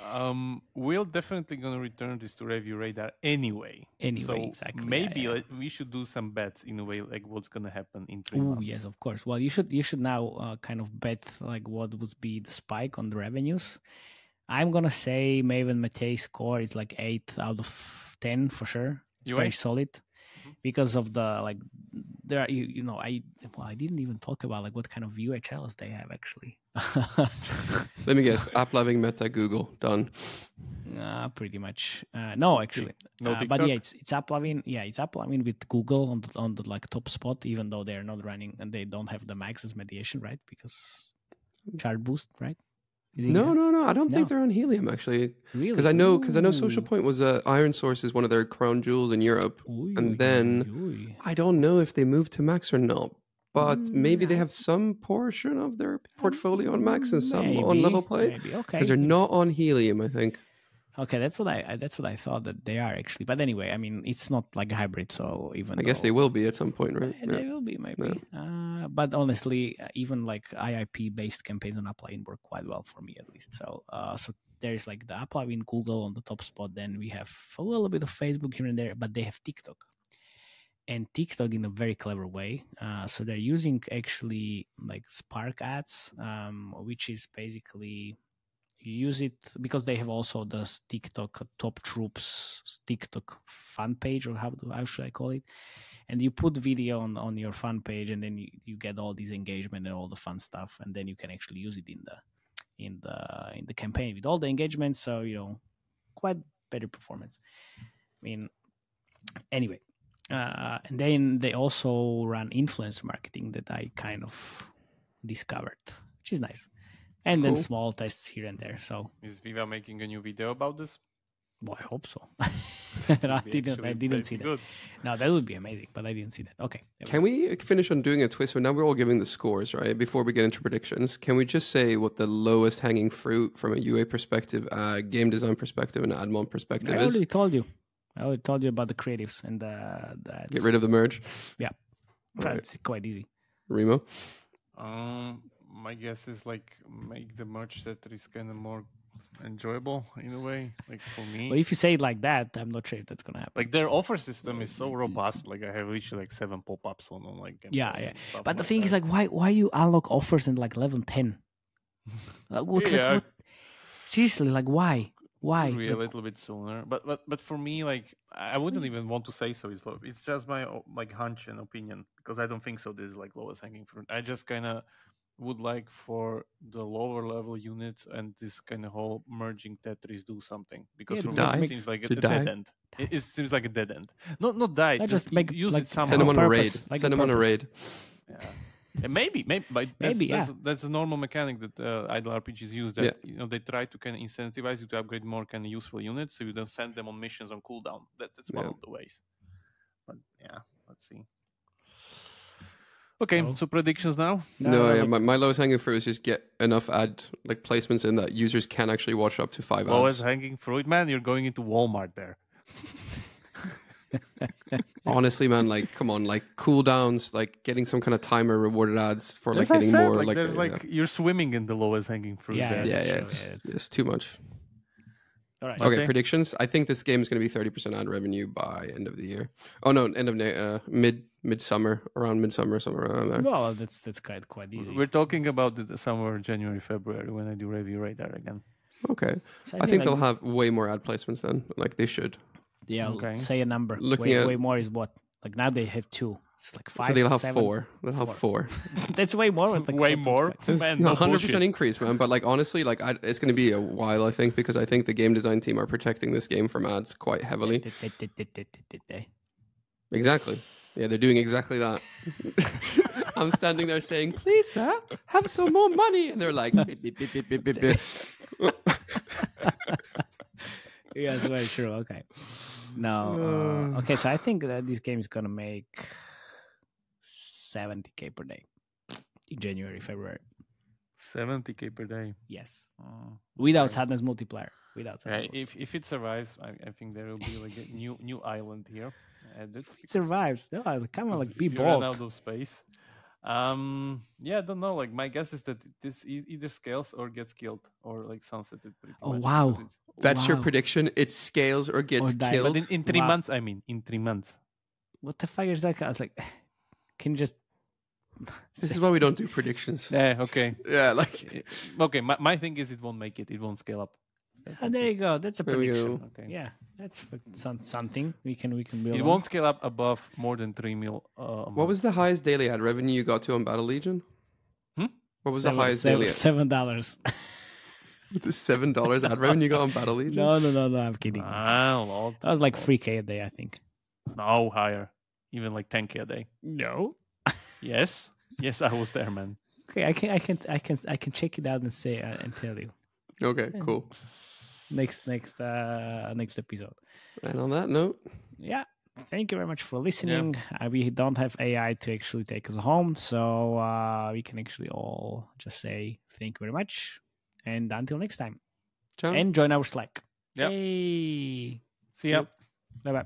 We're definitely gonna return this to review radar anyway. So exactly. Maybe we should do some bets in a way, like what's gonna happen in 3 months. Yes, of course. Well, you should now kind of bet like what would be the spike on the revenues. I'm gonna say Maven Matei score is like 8 out of 10 for sure. It's very solid because of the like there are I didn't even talk about like what kind of UHLs they have actually. Let me guess. App-loving Meta Google done. Pretty much. No, actually. No but yeah, it's app-loving. Yeah, it's app-loving with Google on the like top spot, even though they're not running and they don't have the Max's mediation, right? Because chart boost, right? No. I don't think they're on Helium actually. Really? Because I know Social Point was Iron Source is one of their crown jewels in Europe, and then I don't know if they moved to Max or not. But maybe they have some portion of their portfolio on Max and some on level play. Maybe, okay. Because they're not on Helium, I think. Okay, that's what I thought that they are actually. But anyway, I mean, it's not like a hybrid, so even I guess they will be at some point, right? They will be maybe. Yeah. But honestly, even like IIP based campaigns on Upline work quite well for me at least. So there's like the Upline in Google on the top spot. Then we have a little bit of Facebook here and there, but they have TikTok. and TikTok in a very clever way. So they're using actually like Spark ads, which is basically you use it because they have also the TikTok Top Troops TikTok fan page, or how should I call it? And you put video on your fan page, and then you get all these engagement and all the fun stuff, and then you can actually use it in the campaign with all the engagements. So quite better performance. I mean, anyway, and then they also run influencer marketing that I kind of discovered, which is nice. And then small tests here and there. So is Viva making a new video about this? Well, I hope so. I didn't see that. Good. No, that would be amazing, but I didn't see that. Okay. Can we finish on doing a twist? So now we're all giving the scores, right? Before we get into predictions, can we just say what the lowest hanging fruit from a UA perspective, game design perspective, and admon perspective is? I already told you. About the creatives and the ads. Get rid of the merge? Yeah. That's quite easy. Remo? My guess is like make the merge that is kind of more enjoyable in a way, like for me. Well, if you say it like that, I'm not sure if that's gonna happen. Like their offer system is so robust. Like I have literally like 7 pop-ups on like. Yeah. But the thing is, like, why you unlock offers in like level 10? What? Seriously, like why? Why? Maybe a little bit sooner, but for me, like I wouldn't even want to say so. It's just my like hunch and opinion, because I don't think so. This is like lowest hanging fruit. I just kind of would like for the lower level units and this kind of whole merging Tetris do something, because for me it seems like a dead end. It seems like a dead end. Not die. Just make use like, it somehow. Send them on a raid. Like Send them on a raid. Yeah. And maybe, but that's a normal mechanic that idle RPGs use. That they try to kind of incentivize you to upgrade more kind of useful units, so you don't send them on missions on cooldown. That's one of the ways. But yeah, let's see. Okay, so predictions now. My lowest hanging fruit is just get enough ad like placements in that users can actually watch up to 5 ads. Lowest hanging fruit, man. You're going into Walmart there. Honestly, man, like come on, like cooldowns, like getting some kind of timer rewarded ads for like getting more. Like there's you're swimming in the lowest hanging fruit. It's too much. All right. Okay, predictions. I think this game is going to be 30% ad revenue by end of the year. Oh no, end of midsummer, around midsummer, somewhere around there. Well, that's quite easy. We're talking about the somewhere January, February when I do review radar again. Okay, so I think they'll have way more ad placements then. Like they should. Yeah, say a number. Way more is what? Like now they have 2. It's like 5. So they'll have 7, 4. They'll have 4. That's way more. Like way more. Man, 100% increase, man. But like honestly, like it's going to be a while, I think, because I think the game design team are protecting this game from ads quite heavily. Exactly. Yeah, they're doing exactly that. I'm standing there saying, "Please, sir, have some more money," and they're like, beep, beep, beep, beep, beep, beep, beep. Yeah, that's very true. Okay. No. Okay, so I think that this game is going to make 70K per day in January, February. 70K per day. Yes. Without Sadness multiplier. If it survives, I think there will be like a new island here. If it survives, no, come on, like be bold. bold. Out of space. I don't know. Like my guess is that this either scales or gets killed or like sunsetted. Wow. That's your prediction? It scales or gets killed? But in 3 months, I mean. In 3 months. What the fuck is that? I was like, can you just... This is why we don't do predictions. Yeah, okay. Yeah, like... Okay, my thing is it won't make it. It won't scale up. There you go. That's a prediction. Okay. Yeah, that's something. We can build. It won't scale up above more than 3 mil. What was the highest daily ad revenue you got to on Battle Legion? What was the highest daily? $7. The $7 ad revenue you got on Battle Legion? No, I'm kidding. That was like 3K a day, I think. No, higher. Even like 10K a day. No. Yes, I was there, man. Okay, I can check it out and say and tell you. Okay, cool. Next episode. And on that note, yeah, thank you very much for listening. We don't have AI to actually take us home, so we can actually all just say thank you very much. And until next time. Ciao. And join our Slack. Yep. Hey. See ya. Bye-bye.